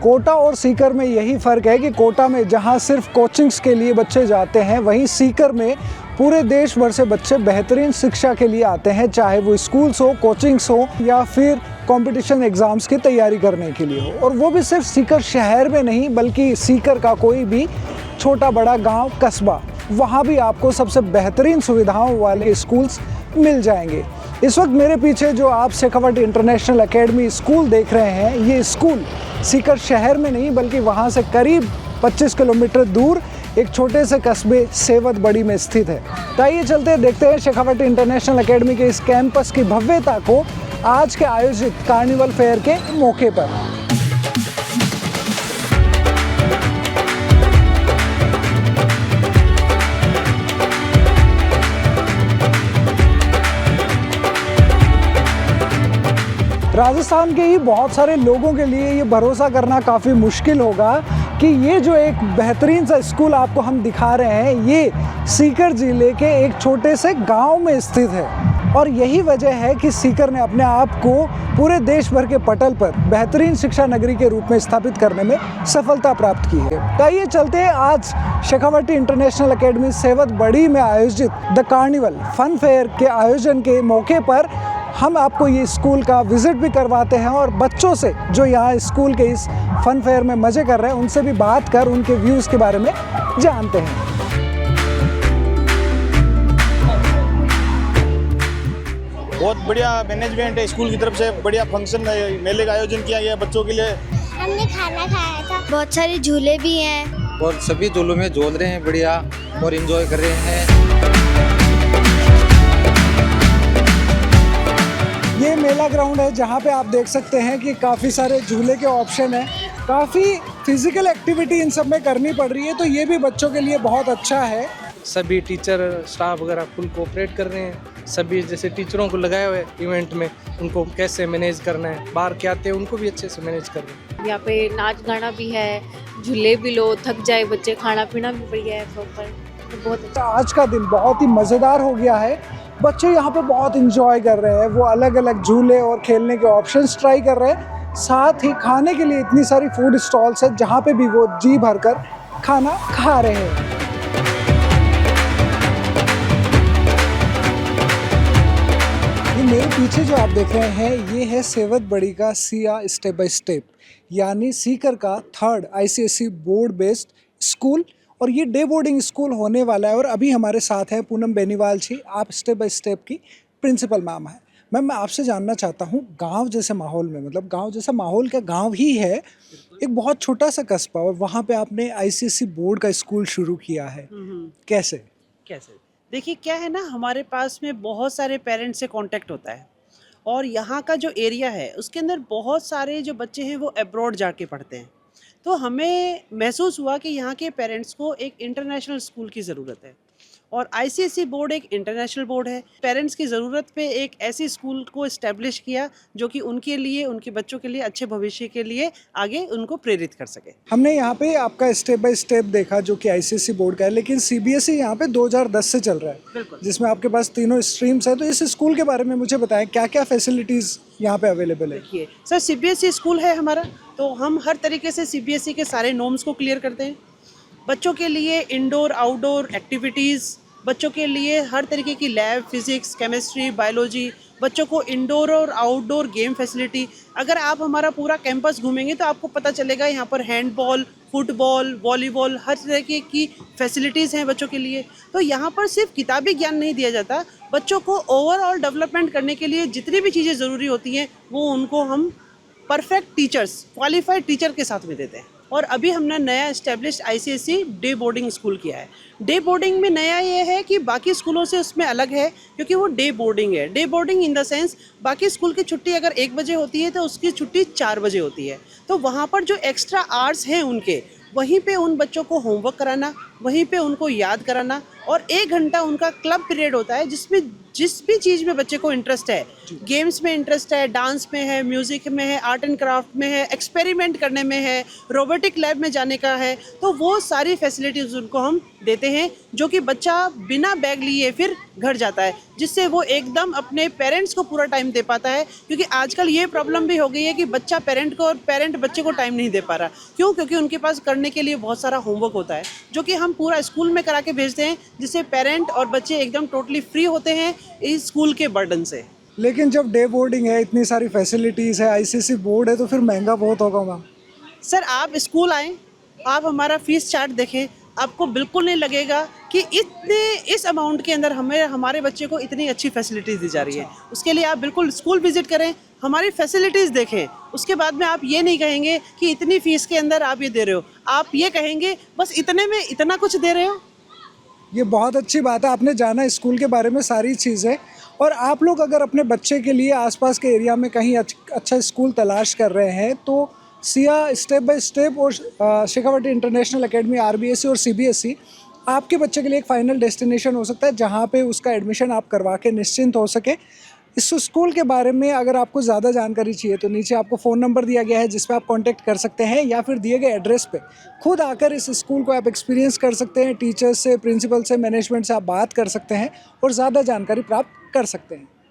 कोटा और सीकर में यही फ़र्क है कि कोटा में जहां सिर्फ कोचिंग्स के लिए बच्चे जाते हैं, वहीं सीकर में पूरे देश भर से बच्चे बेहतरीन शिक्षा के लिए आते हैं, चाहे वो स्कूल्स हो, कोचिंग्स हो या फिर कंपटीशन एग्ज़ाम्स की तैयारी करने के लिए हो। और वो भी सिर्फ सीकर शहर में नहीं, बल्कि सीकर का कोई भी छोटा बड़ा गांव, कस्बा, वहाँ भी आपको सबसे बेहतरीन सुविधाओं वाले स्कूल्स मिल जाएंगे। इस वक्त मेरे पीछे जो आप शेखावटी इंटरनेशनल एकेडमी स्कूल देख रहे हैं, ये स्कूल सीकर शहर में नहीं बल्कि वहाँ से करीब 25 किलोमीटर दूर एक छोटे से कस्बे सेवत बड़ी में स्थित है। तो आइए चलते हैं, देखते हैं शेखावटी इंटरनेशनल एकेडमी के इस कैंपस की भव्यता को आज के आयोजित कार्निवल फेयर के मौके पर। राजस्थान के ही बहुत सारे लोगों के लिए ये भरोसा करना काफ़ी मुश्किल होगा कि ये जो एक बेहतरीन सा स्कूल आपको हम दिखा रहे हैं, ये सीकर ज़िले के एक छोटे से गांव में स्थित है। और यही वजह है कि सीकर ने अपने आप को पूरे देश भर के पटल पर बेहतरीन शिक्षा नगरी के रूप में स्थापित करने में सफलता प्राप्त की है। तो आइए चलते हैं आज शेखावटी इंटरनेशनल एकेडमी सेवत बड़ी में आयोजित द कार्निवल फन फेयर के आयोजन के मौके पर हम आपको ये स्कूल का विज़िट भी करवाते हैं और बच्चों से जो यहाँ स्कूल के इस फन फेयर में मज़े कर रहे हैं उनसे भी बात कर उनके व्यूज़ के बारे में जानते हैं। बहुत बढ़िया मैनेजमेंट है स्कूल की तरफ से, बढ़िया फंक्शन मेले का आयोजन किया गया बच्चों के लिए। हमने खाना खाया था, बहुत सारे झूले भी हैं और सभी झूलों में झूल रहे हैं बढ़िया और एंजॉय कर रहे हैं। ये मेला ग्राउंड है जहाँ पे आप देख सकते हैं कि काफ़ी सारे झूले के ऑप्शन हैं, काफ़ी फिजिकल एक्टिविटी इन सब में करनी पड़ रही है, तो ये भी बच्चों के लिए बहुत अच्छा है। सभी टीचर स्टाफ वगैरह फुल कोऑपरेट कर रहे हैं। सभी जैसे टीचरों को लगाए हुए इवेंट में उनको कैसे मैनेज करना है, बाहर के आते हैं उनको भी अच्छे से मैनेज कर रहे हैं। यहाँ पे नाच गाना भी है, झूले भी लो, थक जाए बच्चे, खाना पीना भी बढ़िया है प्रॉपर, तो बहुत अच्छा। आज का दिन बहुत ही मज़ेदार हो गया है, बच्चे यहाँ पे बहुत इंजॉय कर रहे हैं, वो अलग अलग झूले और खेलने के ऑप्शंस ट्राई कर रहे हैं। साथ ही खाने के लिए इतनी सारी फूड स्टॉल्स हैं जहाँ पे भी वो जी भरकर खाना खा रहे हैं। मेरे पीछे जो आप देख रहे हैं ये है सेवत बड़ी का सिया स्टेप बाय स्टेप, यानी सीकर का 3rd ICSE board based school, और ये डे बोर्डिंग स्कूल होने वाला है। और अभी हमारे साथ है पूनम बेनीवाल जी, आप स्टेप बाय स्टेप की प्रिंसिपल मैम है। मैम, मैं आपसे जानना चाहता हूँ, गांव जैसे माहौल में, मतलब गांव जैसा माहौल क्या गांव ही है, एक बहुत छोटा सा कस्बा, और वहाँ पे आपने ICSE बोर्ड का स्कूल शुरू किया है, कैसे? देखिए क्या है ना, हमारे पास में बहुत सारे पेरेंट्स से कांटेक्ट होता है और यहाँ का जो एरिया है उसके अंदर बहुत सारे जो बच्चे हैं वो अब्रॉड जाके पढ़ते हैं, तो हमें महसूस हुआ कि यहाँ के पेरेंट्स को एक इंटरनेशनल स्कूल की ज़रूरत है और ICSE बोर्ड एक इंटरनेशनल बोर्ड है। पेरेंट्स की ज़रूरत पे एक ऐसी स्कूल को इस्टेब्लिश किया जो कि उनके लिए, उनके बच्चों के लिए, अच्छे भविष्य के लिए आगे उनको प्रेरित कर सके। हमने यहाँ पे आपका स्टेप बाय स्टेप देखा जो कि ICSE बोर्ड का है, लेकिन CBSE यहाँ पे 2010 से चल रहा है, जिसमें आपके पास तीनों स्ट्रीम्स है। तो इस स्कूल के बारे में मुझे बताएं, क्या क्या फैसिलिटीज़ यहाँ पे अवेलेबल है? देखिए सर, CBSE स्कूल है हमारा, तो हम हर तरीके से CBSE के सारे नॉर्म्स को क्लियर करते हैं। बच्चों के लिए इंडोर आउटडोर एक्टिविटीज़, बच्चों के लिए हर तरीके की लैब, फिजिक्स, केमिस्ट्री, बायोलॉजी, बच्चों को इंडोर और आउटडोर गेम फैसिलिटी। अगर आप हमारा पूरा कैंपस घूमेंगे तो आपको पता चलेगा यहाँ पर हैंडबॉल, फुटबॉल, वॉलीबॉल, हर तरीके की फैसिलिटीज़ हैं बच्चों के लिए। तो यहाँ पर सिर्फ किताबी ज्ञान नहीं दिया जाता, बच्चों को ओवरऑल डेवलपमेंट करने के लिए जितनी भी चीज़ें ज़रूरी होती हैं वो उनको हम परफेक्ट टीचर्स, क्वालिफाइड टीचर के साथ में देते हैं। और अभी हमने नया establish ICSE day boarding school किया है। डे बोर्डिंग में नया ये है कि बाकी स्कूलों से उसमें अलग है क्योंकि वो डे बोर्डिंग है। Day boarding in the sense, बाकी स्कूल की छुट्टी अगर 1 बजे होती है तो उसकी छुट्टी 4 बजे होती है, तो वहाँ पर जो एक्स्ट्रा आवर्स हैं उनके, वहीं पे उन बच्चों को होमवर्क कराना, वहीं पे उनको याद कराना, और 1 घंटा उनका क्लब पीरियड होता है जिसमें जिस भी चीज़ में बच्चे को इंटरेस्ट है, गेम्स में इंटरेस्ट है, डांस में है, म्यूज़िक में है, आर्ट एंड क्राफ्ट में है, एक्सपेरिमेंट करने में है, रोबोटिक लैब में जाने का है, तो वो सारी फैसिलिटीज़ उनको हम देते हैं, जो कि बच्चा बिना बैग लिए फिर घर जाता है, जिससे वो एकदम अपने पेरेंट्स को पूरा टाइम दे पाता है। क्योंकि आजकल ये प्रॉब्लम भी हो गई है कि बच्चा पेरेंट को और पेरेंट बच्चे को टाइम नहीं दे पा रहा। क्यों? क्योंकि उनके पास करने के लिए बहुत सारा होमवर्क होता है, जो कि हम पूरा स्कूल में करा के भेजते हैं, जिससे पेरेंट और बच्चे एकदम टोटली फ्री होते हैं इस स्कूल के बर्डन से। लेकिन जब डे बोर्डिंग है, इतनी सारी फैसिलिटीज़ है, आईसीएसई बोर्ड है, तो फिर महंगा बहुत होगा मैम। सर आप स्कूल आएँ, आप हमारा फीस चार्ट देखें, आपको बिल्कुल नहीं लगेगा कि इस अमाउंट के अंदर हमारे बच्चे को इतनी अच्छी फैसिलिटीज़ दी जा रही है। उसके लिए आप बिल्कुल स्कूल विजिट करें, हमारी फैसिलिटीज़ देखें, उसके बाद में आप ये नहीं कहेंगे कि इतनी फ़ीस के अंदर आप ये दे रहे हो, आप ये कहेंगे बस इतने में इतना कुछ दे रहे हो। ये बहुत अच्छी बात है, आपने जाना स्कूल के बारे में सारी चीज़ें। और आप लोग अगर अपने बच्चे के लिए आसपास के एरिया में कहीं अच्छा स्कूल तलाश कर रहे हैं, तो सिया स्टेप बाय स्टेप और शेखावटी इंटरनेशनल एकेडमी आरबीएसई और सीबीएसई आपके बच्चे के लिए एक फाइनल डेस्टिनेशन हो सकता है, जहाँ पे उसका एडमिशन आप करवा के निश्चिंत हो सके। इस स्कूल के बारे में अगर आपको ज़्यादा जानकारी चाहिए तो नीचे आपको फ़ोन नंबर दिया गया है, जिस पे आप कांटेक्ट कर सकते हैं, या फिर दिए गए एड्रेस पे खुद आकर इस स्कूल को आप एक्सपीरियंस कर सकते हैं। टीचर्स से, प्रिंसिपल से, मैनेजमेंट से आप बात कर सकते हैं और ज़्यादा जानकारी प्राप्त कर सकते हैं।